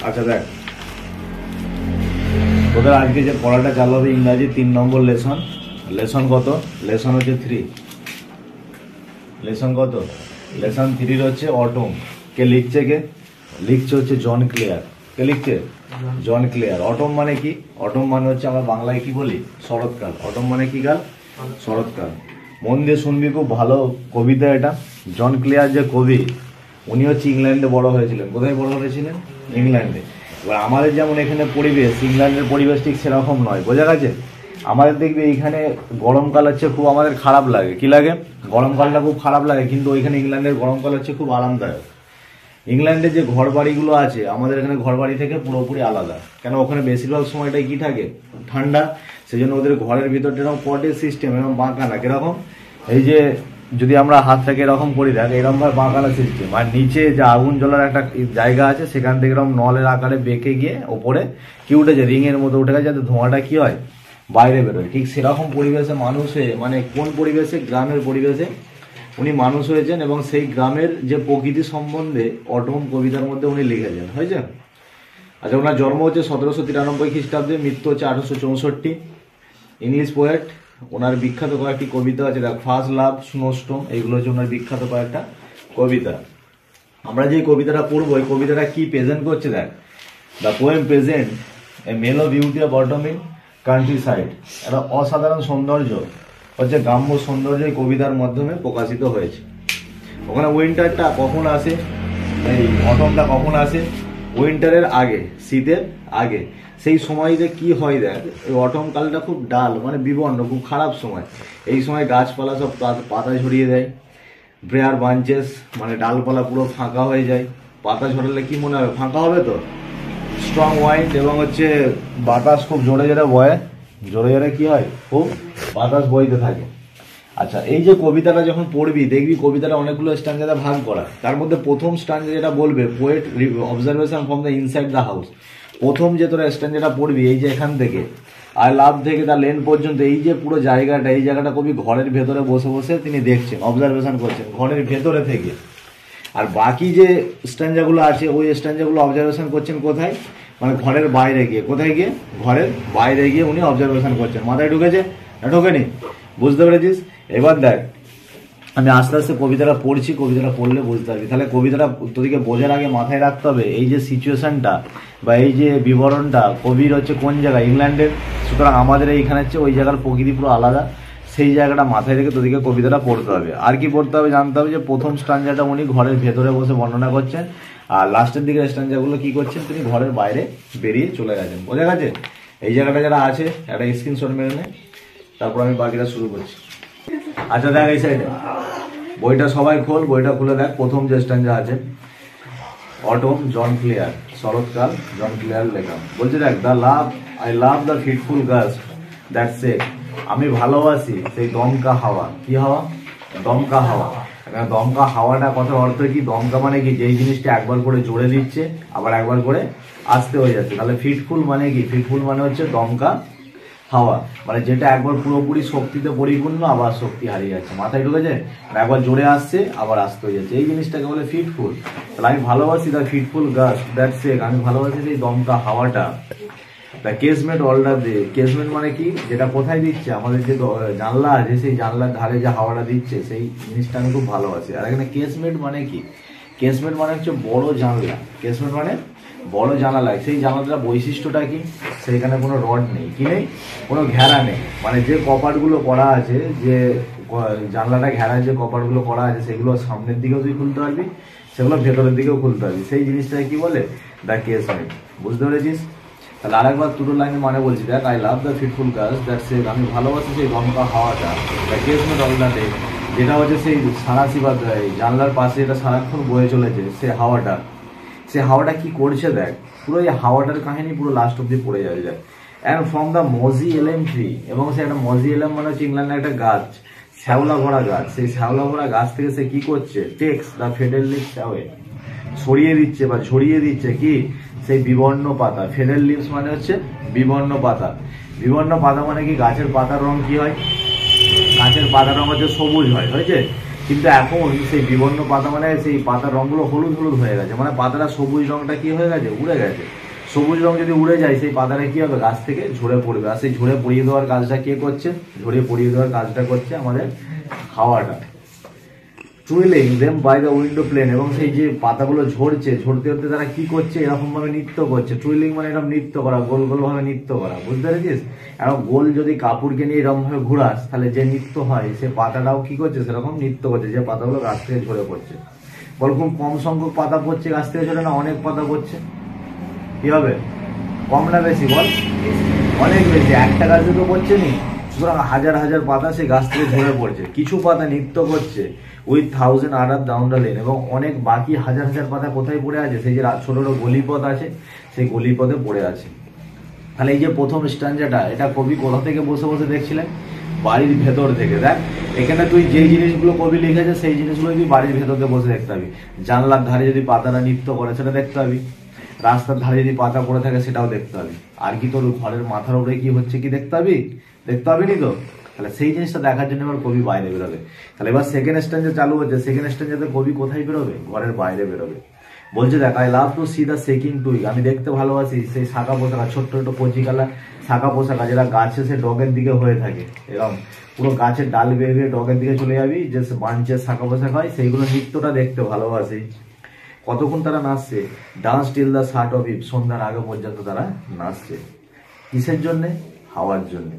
আচ্ছা দেখ, তোদের আজকে যে পড়াটা চালু হবে ইংরাজি 3 নম্বর লেসন। লেসন কত? লেসন হচ্ছে 3। লেসন কত? লেসন 3 হচ্ছে অটম। কে লিখছে? কে লিখছে হচ্ছে জন ক্লিয়ার। কে লিখছে? জন ক্লিয়ার। অটম মানে কি? অটম মানে হচ্ছে আমরা বাংলায় কি বলি? শরৎকাল। অটম মানে কি কাল? শরৎকাল। মন দিয়ে শুনবি, খুব ভালো কবিতা এটা। জন ক্লিয়ার যে কবি, উনি হচ্ছে ইংল্যান্ডে বড় হয়েছিলেন। কোথায় বড় হয়েছিলেন? ইংল্যান্ডে। এবার আমাদের যেমন এখানে পরিবেশ, ইংল্যান্ডের পরিবেশ ঠিক সেরকম নয়, বোঝা গেছে? আমাদের দেখবি এইখানে গরমকাল হচ্ছে খুব আমাদের খারাপ লাগে। কি লাগে? গরমকালটা খুব খারাপ লাগে, কিন্তু ওইখানে ইংল্যান্ডের গরমকাল হচ্ছে খুব আরামদায়ক। ইংল্যান্ডে যে ঘর বাড়িগুলো আছে আমাদের এখানে ঘর বাড়ি থেকে পুরোপুরি আলাদা। কেন? ওখানে বেশিরভাগ সময়টাই কি থাকে? ঠান্ডা। সেই জন্য ওদের ঘরের ভিতরটা এরকম পটের সিস্টেম, এরকম বাঁকানা। কিরকম? এই যে যদি আমরা হাতটাকে এরকম করি, দেখ এরকম ভাবে বাঁকানো সিস্টেম, আর নিচে যে আগুন জ্বলার একটা জায়গা আছে সেখান থেকে এরকম নলের আকারে বেঁকে গিয়ে ওপরে কি উঠেছে, রিং এর মতো উঠে গেছে, যাতে ধোঁয়াটা কি হয়, বাইরে বেরোয়। ঠিক সেরকম পরিবেশে মানুষ হয়ে, মানে কোন পরিবেশে? গ্রামের পরিবেশে উনি মানুষ হয়েছেন, এবং সেই গ্রামের যে প্রকৃতি সম্বন্ধে অটম কবিতার মধ্যে উনি লিখেছেন। হয়েছে? আচ্ছা, ওনার জন্ম হচ্ছে 1793 খ্রিস্টাব্দে, মৃত্যু হচ্ছে 1864। English poet. ওনার বিখ্যাত কয়েকটি কবিতা আছে, দেখ ফার্স্ট লাভ, স্নোস্টোম, এইগুলো হচ্ছে ওনার বিখ্যাত কয়েকটা কবিতা। আমরা যে কবিতাটা পড়বো, এই কবিতাটা কি প্রেজেন্ট করছে? দেখ, দ্য পোয়েম প্রেজেন্ট এ মেলো beauty of autumn in country side. একটা অসাধারণ সৌন্দর্য হচ্ছে গ্রাম্য সৌন্দর্য এই কবিতার মাধ্যমে প্রকাশিত হয়েছে। ওখানে উইন্টারটা কখন আসে, এই অটমটা কখন আসে? উইন্টারের আগে, শীতের আগে। সেই সময়তে কি হয় দেখ, এই অটম কালটা খুব ডাল, মানে বিবর্ণ, খুব খারাপ সময়। এই সময় গাছপালা সব পাতা ঝরিয়ে দেয়। ব্রেয়ার বাঞ্চেস, মানে ডালপালা পুরো ফাঁকা হয়ে যায়। পাতা ঝরালে কি মনে হবে? ফাঁকা হবে তো। স্ট্রং ওয়াইন্ড, এবং হচ্ছে বাতাস খুব জোরে জোরে বয়। জোরে জোরে কি হয়? খুব বাতাস বইতে থাকে। আচ্ছা, এই যে কবিতাটা যখন পড়বি দেখবি কবিতাটা অনেকগুলো স্ট্যান্জাতে ভাগ করা। তার মধ্যে প্রথম স্ট্যান্জা যেটা বলবে, poet observation from the inside the house. প্রথম যে তোরা স্ট্যান্জাটা পড়বি, এই যে এখান থেকে আই লাভ থেকে দ্য লেন পর্যন্ত, এই যে পুরো জায়গাটা, এই জায়গাটা কবি ঘরের ভেতরে বসে বসে তিনি দেখছেন, অবজারভেশন করছেন ঘরের ভেতরে থেকে। আর বাকি যে স্ট্যান্জাগুলো আছে, ওই স্ট্যান্জাগুলো অবজারভেশন করছেন কোথায়? মানে ঘরের বাইরে গিয়ে। কোথায় গিয়ে? ঘরের বাইরে গিয়ে উনি অবজারভেশন করছেন। মাথায় ঢুকেছে না ঢোকেনি? বুঝতে পেরেছিস? এবার দেখ, আমি আস্তে আস্তে কবিতাটা পড়ছি, কবিতাটা পড়লে বুঝতে পারবি। তাহলে কবিতাটা তোদিকে বোঝার আগে মাথায় রাখতে হবে এই যে সিচুয়েশনটা বা এই যে বিবরণটা, কবির হচ্ছে কোন জায়গায়? ইংল্যান্ডের। সুতরাং আমাদের এইখানে হচ্ছে ওই জায়গার প্রকৃতি পুরো আলাদা। সেই জায়গাটা মাথায় রেখে তোদিকে কবিতাটা পড়তে হবে। আর কি পড়তে হবে? জানতে হবে যে প্রথম স্ট্যান্জাটা উনি ঘরের ভেতরে বসে বর্ণনা করছেন, আর লাস্টের দিকের স্ট্যান্জাগুলো কি করছেন? তিনি ঘরের বাইরে বেরিয়ে চলে গেছেন। বোঝা গেছে? এই জায়গাটা যারা আছে একটা স্ক্রিনশট মেরে নে, তারপর আমি বাকিটা শুরু করছি। আচ্ছা দেখ, এই সাইডে বইটা সবাই খোল, বইটা খুলে দেখ। প্রথম যে স্ট্যান্জা আছে, অটম, জন ক্লিয়ার, শরৎকাল, জন ক্লিয়ার লেখা। বলছে দেখ, the love, I love the fitful গাছ দ্যাট সে, আমি ভালোবাসি সেই দমকা হাওয়া। কি হাওয়া? দমকা হাওয়া। দমকা হাওয়াটা কথার অর্থ কি? দমকা মানে কি? যেই জিনিসটা একবার করে জোরে দিচ্ছে আবার একবার করে আসতে হয়ে যাচ্ছে। তাহলে ফিটফুল মানে কি? ফিটফুল মানে হচ্ছে দমকা হাওয়া, মানে যেটা একবার পুরোপুরি শক্তিতে পরিপূর্ণ আবার শক্তি হারিয়ে যাচ্ছে। মাথায় ঢুকেছে? একবার জোরে আসছে আবার আসতে হয়ে যাচ্ছে, এই জিনিসটাকে বলে ফিটফুল। তাহলে আমি ভালোবাসি দ্য ফিটফুল গাছ দ্যাট সেক, আমি ভালোবাসি সেই দমকা হাওয়াটা। দ্য কেসমেট অল্ডার দে, কেসমেট মানে কি? যেটা কোথায় দিচ্ছে? আমাদের যে জানলা আছে সেই জানলার ধারে যে হাওয়াটা দিচ্ছে, সেই জিনিসটা আমি খুব ভালোবাসি। আর এখানে কেসমেট মানে কি? কেসমেট মানে হচ্ছে বড় জানলা। কেসমেট মানে বড় জানালা। সেই জানালাটার বৈশিষ্ট্যটা কি? সেইখানে কোনো রড নেই, কি নেই? কোনো ঘেরা নেই। মানে যে কপাটগুলো করা আছে, যে জানলাটা ঘেরার যে কপাটগুলো করা আছে, সেগুলো সামনের দিকেও তুই খুলতে পারবি, সেগুলো ভেতরের দিকেও খুলতে পারবি। সেই জিনিসটাকে কি বলে? দ্য কেসমেট। বুঝতে পেরেছিস? তাহলে আরেকবার দুটো লাইনে মানে বলছি, দেখ, আই লাভ দ্য ফিটফুল গাছ দ্যাট সেক, আমি ভালোবাসি সেই দমকা হাওয়াটা, দ্য কেসমেট অল দ্য ডে, যেটা হচ্ছে সেই সারাশি বা জানলার পাশে এটা সারাক্ষণ বয়ে চলেছে, সে হাওয়াটা। সে হাওয়াটা কি করছে দেখ, পুরো এই হাওয়াটার কাহিনী পুরো লাস্ট অব্দি পড়ে যাবে। দেখ, অ্যান্ড ফ্রম দ্য মজি এলেম ট্রি, এবং সে একটা মজি এলেম মানে হচ্ছে ইংল্যান্ডের একটা গাছ, শ্যাওলা ভরা গাছ। সেই শ্যাওলা ভরা গাছ থেকে সে কি করছে? টেক্স দ্য ফেডেল লিভস অ্যাওয়ে, সরিয়ে দিচ্ছে বা ঝরিয়ে দিচ্ছে কি? সেই বিবর্ণ পাতা। ফেডেল লিভস মানে হচ্ছে বিবর্ণ পাতা। বিবর্ণ পাতা মানে কি? গাছের পাতার রং কি হয়? গাছের পাতার রং হচ্ছে সবুজ হয়। হয়েছে? কিন্তু এখন সেই বিবর্ণ পাতা মানে সেই পাতার রঙগুলো হলুদ হলুদ হয়ে গেছে, মানে পাতাটা সবুজ রঙটা কি হয়ে গেছে, উড়ে গেছে। সবুজ রং যদি উড়ে যায় সেই পাতাটা কি হবে, গাছ থেকে ঝরে পড়বে। আর সেই ঝরে পড়িয়ে দেওয়ার কাজটা কে করছে, ঝরে পড়িয়ে দেওয়ার কাজটা করছে আমাদের হাওয়াটা। Twirling them by the window pane, এবং সেই যে পাতাগুলো ঝরছে, ঝরতে হতে তারা কি করছে, এরকম ভাবে নৃত্য করছে। টুইলিং মানে এরকম নৃত্য করা, গোল গোল ভাবে নৃত্য করা, বুঝতে পেরেছিস? এরকম গোল যদি কাপড়কে নিয়ে এরকম ভাবে ঘুরাস তাহলে যে নৃত্য হয় সে পাতাটাও কি করছে, সেরকম নৃত্য করছে, যে পাতাগুলো গাছ থেকে ঝরে পড়ছে। বল খুব কম সংখ্যক পাতা পড়ছে গাছ থেকে ঝরে, না অনেক পাতা পড়ছে? কি হবে, কম না বেশি বল? অনেক বেশি। একটা গাছে তো পড়ছে নি, সুতরাং হাজার হাজার পাতা সেই গাছ থেকে ঝরে পড়ছে। কিছু পাতা নৃত্য করছে with 1000 other down the lane, এবং অনেক বাকি হাজার হাজার পাতা কোথায় পড়ে আছে, সেই যে ছোট ছোট গলিপথ আছে সেই গলিপথে পড়ে আছে। তাহলে এই যে প্রথম স্ট্যান্জাটা, এটা কবি কোথা থেকে বসে বসে দেখছিলেন, বাড়ির ভেতর থেকে। দেখ এখানে তুই যেই জিনিসগুলো কবি লিখেছে সেই জিনিসগুলো তুই বাড়ির ভেতরে বসে দেখতে পাবি। জানলার ধারে যদি পাতাটা নৃত্য করে সেটা দেখতে পাবি, রাস্তার ধারে যদি পাতা পড়ে থাকে সেটাও দেখতে পাবি। আর কি তোর ঘরের মাথার উপরে কি হচ্ছে কি দেখতে পাবি, দেখতে পাবি নি তো? তাহলে সেই জিনিসটা দেখার জন্য এবার কবি বাইরে বেরোবে। তাহলে এবার সেকেন্ড স্ট্যান্জা চালু হচ্ছে। সেকেন্ড স্ট্যান্জাতে কবি কোথায় বেরোবে, ঘরের বাইরে বেরোবে। বলছে দেখ, I love to C the checking twig, আমি দেখতে ভালোবাসি সেই শাখা পোশাকা, ছোট্ট ছোট্ট কচিকালা শাখা পোশাকা, যেটা গাছে সে ডগের দিকে হয়ে থাকে। এরকম পুরো গাছের ডাল বেয়ে বেয়ে ডগের দিকে চলে যাবি, যে বাঞ্চের শাখা পোশাক হয় সেইগুলো নৃত্যটা দেখতে ভালোবাসি। কতক্ষণ তারা নাচছে, dance till the shut of eve, সন্ধ্যার আগে পর্যন্ত তারা নাচছে। কিসের জন্যে, হাওয়ার জন্য।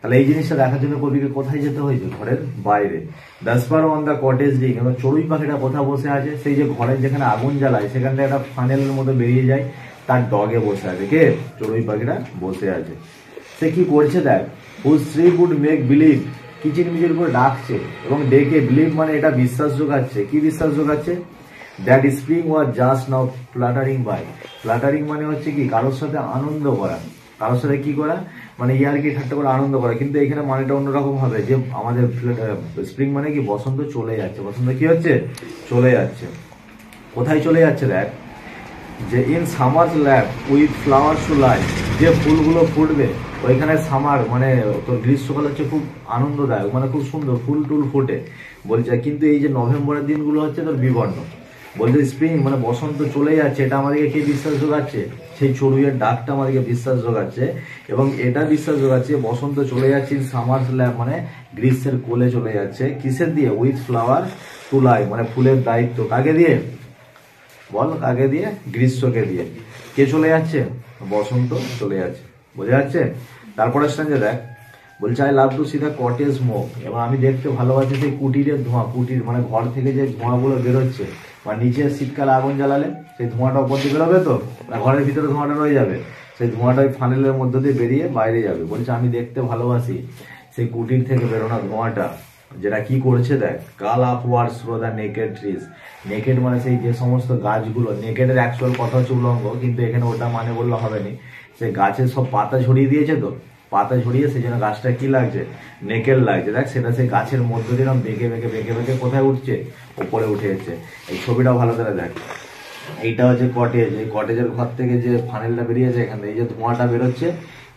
তাহলে এই জিনিসটা দেখার জন্য কবিকে কোথায় যেতে হয়েছে, ঘরের বাইরে। দাসপার অন দ্য কটেজ ডিং, এবং চড়ুই পাখিটা কোথায় বসে আছে, সেই যে ঘরের যেখানে আগুন জ্বালায় সেখান থেকে একটা ফানেলের মতো বেরিয়ে যায়, তার ডগে বসে আছে। কে, চড়ুই পাখিটা বসে আছে। সে কি করছে দেখ, হু শ্রী উড মেক বিলিভ, কিচিরমিচির করে ডাকছে এবং ডেকে, বিলিভ মানে এটা বিশ্বাস যোগাচ্ছে। কি বিশ্বাস যোগাচ্ছে, that spring was just now fluttering by. Fluttering মানে হচ্ছে কি, কারোর সাথে আনন্দ করা, কারোর সাথে কি করা, মানে ইয়ার কি ঠাট্টা করে আনন্দ করা। কিন্তু এখানে মানেটা অন্যরকম হবে, যে আমাদের স্প্রিং মানে কি, বসন্ত চলে যাচ্ছে। বসন্ত কি হচ্ছে, চলে যাচ্ছে। কোথায় চলে যাচ্ছে দেখ, যে in summer's lap with flowers to life, যে ফুলগুলো ফুটবে ওইখানে সামার মানে তোর গ্রীষ্মকাল হচ্ছে খুব আনন্দদায়ক, মানে খুব সুন্দর ফুল টুল ফোটে বলছে। কিন্তু এই যে নভেম্বরের দিনগুলো হচ্ছে তোর বিবর্ণ। বলছে স্প্রিং মানে বসন্ত চলে যাচ্ছে, এটা আমাদেরকে কে বিশ্বাস যোগাচ্ছে, সেই চড়ুইয়ের ডাকটা আমাদেরকে বিশ্বাস যোগাচ্ছে। এবং এটা বিশ্বাস যোগাচ্ছে বসন্ত চলে যাচ্ছে, সামার ল্যাব মানে গ্রীষ্মের কোলে চলে যাচ্ছে। কিসের দিয়ে, উইথ ফ্লাওয়ার টু লাইফ, মানে ফুলের দায়িত্ব কাকে দিয়ে বল, কাকে দিয়ে, গ্রীষ্মকে দিয়ে। কে চলে যাচ্ছে, বসন্ত চলে যাচ্ছে, বোঝা যাচ্ছে। তারপরে স্ট্যান্ডে দেখ, বলছে I love to C the cottage smoke, এবং আমি দেখতে ভালোবাসি সেই কুটিরের ধোঁয়া। কুটির মানে ঘর থেকে যে ধোঁয়াগুলো বেরোচ্ছে, বা নিচে শীতকালে আগুন জ্বালালে সেই ধোঁয়াটা উপর দিয়ে বেরোবে তো, ঘরের ভিতরে ধোঁয়াটা রয়ে যাবে, সেই ধোঁয়াটা ওই ফানেলের মধ্য দিয়ে বেরিয়ে বাইরে যাবে। বলছে আমি দেখতে ভালোবাসি সেই কুটির থেকে বেরোনো ধোঁয়াটা, যেটা কি করছে দেখ, কাল upwards through the naked trees. Naked মানে সেই যে সমস্ত গাছগুলো, নেকেডের অ্যাকচুয়াল কথা হচ্ছে উলঙ্গ, কিন্তু এখানে ওটা মানে বললে হবে না। সেই গাছের সব পাতা ঝরিয়ে দিয়েছে তো, পাতা ঝরিয়ে সেই জন্য গাছটা কি লাগছে, নেকেল লাগছে। দেখ সেটা সেই গাছের মধ্য দিয়ে বেঁকে বেঁকে বেঁকে বেঁকে কোথায় উঠছে, উপরে উঠে যাচ্ছে। এই ছবিটাও ভালো করে দেখ, এইটা হচ্ছে কটেজ। এই কটেজের ঘর থেকে যে ফানেলটা বেরিয়েছে, এখানে এই যে ধোঁয়াটা বেরোচ্ছে,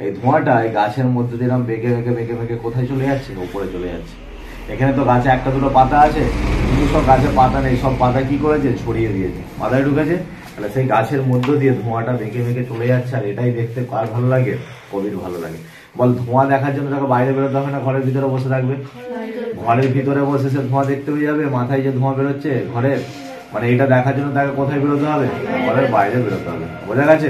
এই ধোঁয়াটা এই গাছের মধ্যে দিয়ে বেঁকে বেঁকে বেঁকে বেঁকে কোথায় চলে যাচ্ছে, উপরে চলে যাচ্ছে। এখানে তো গাছে একটা দুটো পাতা আছে, কিন্তু সব গাছে পাতা নেই, সব পাতা কি করেছে, ছড়িয়ে দিয়েছে, মাথায় ঢুকেছে। তাহলে সেই গাছের মধ্য দিয়ে ধোঁয়াটা বেঁকে বেঁকে চলে যাচ্ছে। আর এটাই দেখতে কার ভালো লাগে, কবির ভালো লাগে। বল ধোঁয়া দেখার জন্য তাকে বাইরে বেরোতে হবে না, ঘরের ভিতরে বসে থাকবে। ঘরের ভিতরে বসে সে ধোঁয়া দেখতে পেয়ে যাবে, মাথায় যে ধোঁয়া বেরোচ্ছে ঘরের, মানে এটা দেখার জন্য তাকে কোথায় বেরোতে হবে, ঘরের বাইরে বেরোতে হবে, বোঝা গেছে।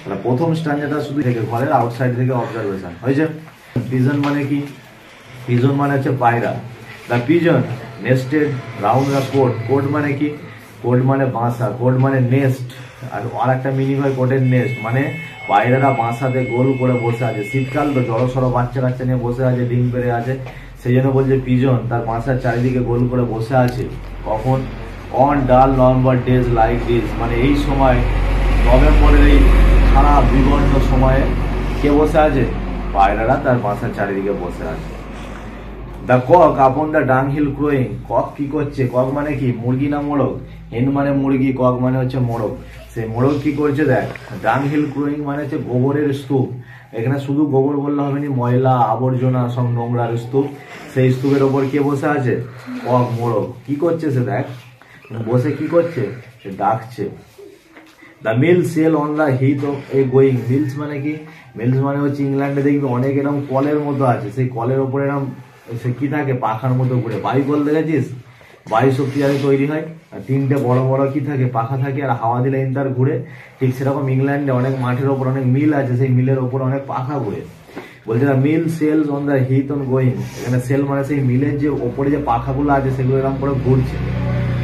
তাহলে প্রথম স্ট্যান্ডার্ডটা শুধু থেকে ঘরের আউটসাইড থেকে অবজারভেশন হয়েছে। পিজন মানে কি, পিজন মানে হচ্ছে পায়রা। The pigeon nested round the cote. Cote মানে কি, কোট মানে বাসা, কোট মানে নেস্ট। আর একটা মিনিং হয় কোটের নেস্ট, মানে পায়রারা বাসাতে গোল করে বসে আছে। শীতকাল তো জড়সড় বাচ্চা কাচ্চা নিয়ে বসে আছে, ডিম পেড়ে আছে, সেই জন্য বলছে পিজন তার বাসার চারিদিকে গোল করে বসে আছে। কখন, অন ডাল নভেম্বর ডেজ লাইক দিস, মানে এই সময় নভেম্বরের এই খারাপ বিবর্ণ সময়ে কে বসে আছে, পায়রারা তার বাসার চারিদিকে বসে আছে। The cock upon the dunghill crowing. Cock কি করছে? কক মানে কি? মুরগি না মোরগ? হেন মানে মুরগি, কক মানে হচ্ছে মোরগ। সেই মোরগ কি করছে দেখ, ডাংহিল ক্রোয়িং মানে হচ্ছে গোবরের স্তূপ। এখানে শুধু গোবর বললে হবে না, ময়লা আবর্জনা সব নোংরার স্তূপ। সেই স্তূপের ওপর কে বসে আছে? কক, মোরগ। কি করছে সে দেখ, বসে কি করছে? সে ডাকছে। The mill sail on the heath of a going. Mills মানে কি? মিলস মানে হচ্ছে ইংল্যান্ডে দেখবি অনেক এরকম কলের মতো আছে, সেই কলের ওপরে এরকম সে কি থাকে? পাখার মতো ঘুরে। বায়ু কল দেখেছিস? বায়ু শক্তি যাতে তৈরি হয়, আর তিনটে বড় বড় কি থাকে? পাখা থাকে, আর হাওয়া দিলে ইন্টার ঘুরে। ঠিক সেরকম ইংল্যান্ডে অনেক মাঠের ওপর অনেক মিল আছে, সেই মিলের ওপর অনেক পাখা ঘুরে। বলছে না mill sails on the heath on going. এখানে সেল মানে সেই মিলের যে ওপরে যে পাখাগুলো আছে সেগুলো এরকম করে ঘুরছে।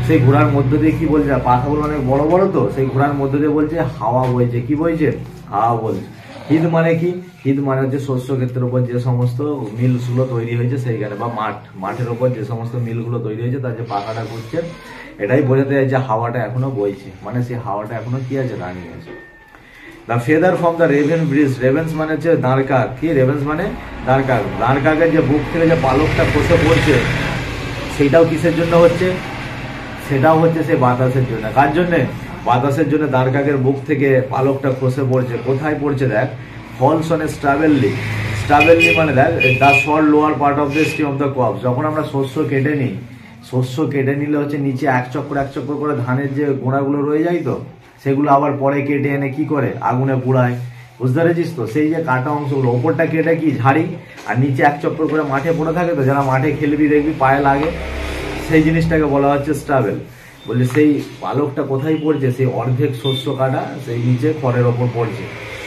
সেই ঘোড়ার মধ্য দিয়ে কি বলছে? পাখাগুলো অনেক বড় বড়, তো সেই ঘোড়ার মধ্য দিয়ে বলছে হাওয়া বইছে। কি বইছে? হাওয়া বলছে। হিত মানে কি? হিত মানে হচ্ছে শস্য ক্ষেত্রের উপর যে সমস্ত মিলগুলো তৈরি হয়েছে সেইখানে, বা মাঠের উপর যে সমস্ত মিলগুলো তৈরি হয়েছে তার যে পাখাটা ঘুরছে, এটাই বোঝাতে যায় যে হাওয়াটা এখনো বইছে, মানে সেই হাওয়াটা এখনো কি আছে? দাঁড়িয়ে আছে। The feather from the raven breast. Ravens মানে হচ্ছে দাঁড়কাক। কি? রেভেন্স মানে দাঁড়কাক। দাঁড়কাকের যে বুক থেকে যে পালকটা খসে পড়ছে, সেইটাও কিসের জন্য হচ্ছে? সেটাও হচ্ছে সে বাতাসের জন্য। কার জন্য? বাতাসের জন্য দাঁড়কাকের বুক থেকে পালকটা খসে পড়ছে। কোথায় পড়ছে দেখ, falls on a stubble leaf. Stubble leaf মানে দেখ the short lower part of the stem of the crop. যখন আমরা শস্য কেটে নিই, শস্য কেটে নিলে হচ্ছে নিচে এক চক্কর করে ধানের যে গোড়াগুলো রয়ে যায়, তো সেগুলো আবার পরে কেটে এনে কি করে? আগুনে পুড়ায়। বুঝতে পেরেছিস তো? সেই যে কাটা অংশগুলো ওপরটা কেটে কি ঝাড়ি, আর নিচে এক চক্কর করে মাঠে পড়ে থাকে, তো যারা মাঠে খেলবি দেখবি পায়ে লাগে, সেই জিনিসটাকে বলা হচ্ছে স্ট্রাবেল। বলছে সেই পালকটা কোথায় পড়ছে? সেই অর্ধেক শস্য কাটা সেই নিচে খড়ের ওপর পড়ছে।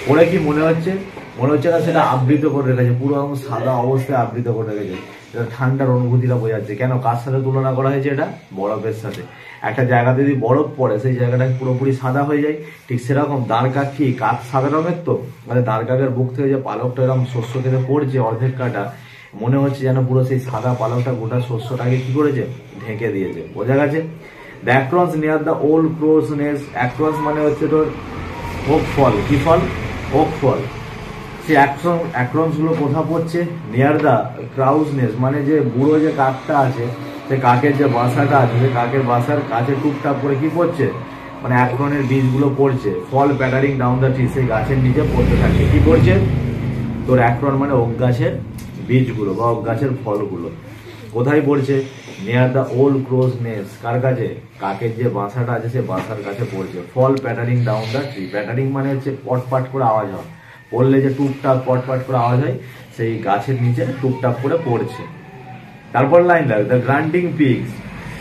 পড়ে কি মনে হচ্ছে? মনে হচ্ছে না সেটা আবৃত করে রেখেছে, পুরো একদম সাদা অবস্থায় আবৃত করে রেখেছে। এটা ঠান্ডার অনুভূতিটা বোঝাচ্ছে। কেন? কার সাথে তুলনা করা হয়েছে? এটা বরফের সাথে। একটা জায়গাতে যদি বরফ পড়ে সেই জায়গাটা পুরোপুরি সাদা হয়ে যায়। ঠিক সেরকম দাঁড়কাক কি? কাক সাদা রঙের, তো মানে দাঁড়কাকের বুক থেকে যে পালকটা এরকম শস্য খেতে পড়ছে অর্ধেক কাটা, মনে হচ্ছে যেন পুরো সেই সাদা পালকটা গোটা শস্যটাকে কি করেছে? ঢেকে দিয়েছে। বোঝা গেছে? The acorns near the old crow's nest. Acorns মানে হচ্ছে তোর ওক ফল। কি ফল? ওক ফল। সেই অ্যাক্রন্স গুলো কোথা পড়ছে? নিয়ার দ্য ক্রাউস নেস্ট, মানে যে বুড়ো যে কাকটা আছে, সেই কাকের যে বাসাটা আছে, সেই কাকের বাসার কাছে টুকটাক করে কি পড়ছে? মানে অ্যাক্রনের বীজগুলো পড়ছে। Fall pattering down the tree, সেই গাছের নিচে পড়তে থাকে। কি পড়ছে? তোর অ্যাক্রন মানে ওক গাছের বীজগুলো বা ওক গাছের ফলগুলো। কোথায় পড়ছে? Near the old crow's nest. কার কাছে? কাকের যে বাসাটা আছে সে বাসার কাছে পড়ছে। Fall pattering down the tree. Pattering মানে হচ্ছে পটপাট করে আওয়াজ হয়, পড়লে যে টুকটাক পটপাট করে আওয়াজ হয়, সেই গাছের নিচে টুকটাক করে পড়ছে। তারপর লাইন দেখ, the grunting pigs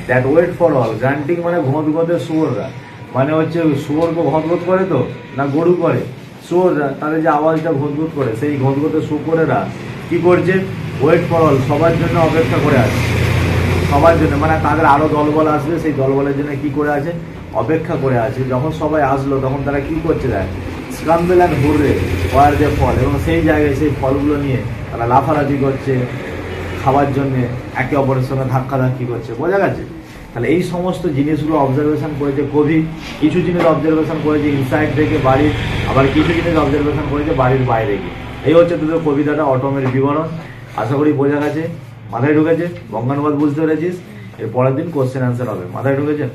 that wait for all. Grunting মানে ঘোঁত শুয়োররা, মানে হচ্ছে শুয়োরকে ঘোঁত করে, তো না গরু করে? শুয়োররা তাদের যে আওয়াজটা ঘোঁত করে, সেই ঘোঁত শুয়োরেরা কি করছে? ওয়েট ফর অল, সবার জন্য অপেক্ষা করে আছে। সবার জন্য মানে তাদের আরো দলবল আসবে, সেই দলবলের জন্য কি করে আছে? অপেক্ষা করে আছে। যখন সবাই আসলো তখন তারা কি করছে দেখ, scramble and hurray for the fall. এবং সেই জায়গায় সেই ফলগুলো নিয়ে তারা লাফালাফি করছে খাবার জন্য, একে অপরের সঙ্গে ধাক্কাধাক্কি করছে। বোঝা গেছে? তাহলে এই সমস্ত জিনিসগুলো অবজারভেশন করেছে কবি। কিছু জিনিস অবজারভেশন করেছে ইনসাইড থেকে বাড়ির, আবার কিছু জিনিস অবজারভেশন করেছে বাড়ির বাইরে গিয়ে। এই হচ্ছে তোদের কবিতাটা অটমের বিবরণ। আশা করি বোঝা গেছে, মাথায় ঢুকেছে। বঙ্গানুবাদ বুঝতে পেরেছিস? এর পরের দিন কোশ্চেন অ্যান্সার হবে। মাথায় ঢুকেছে?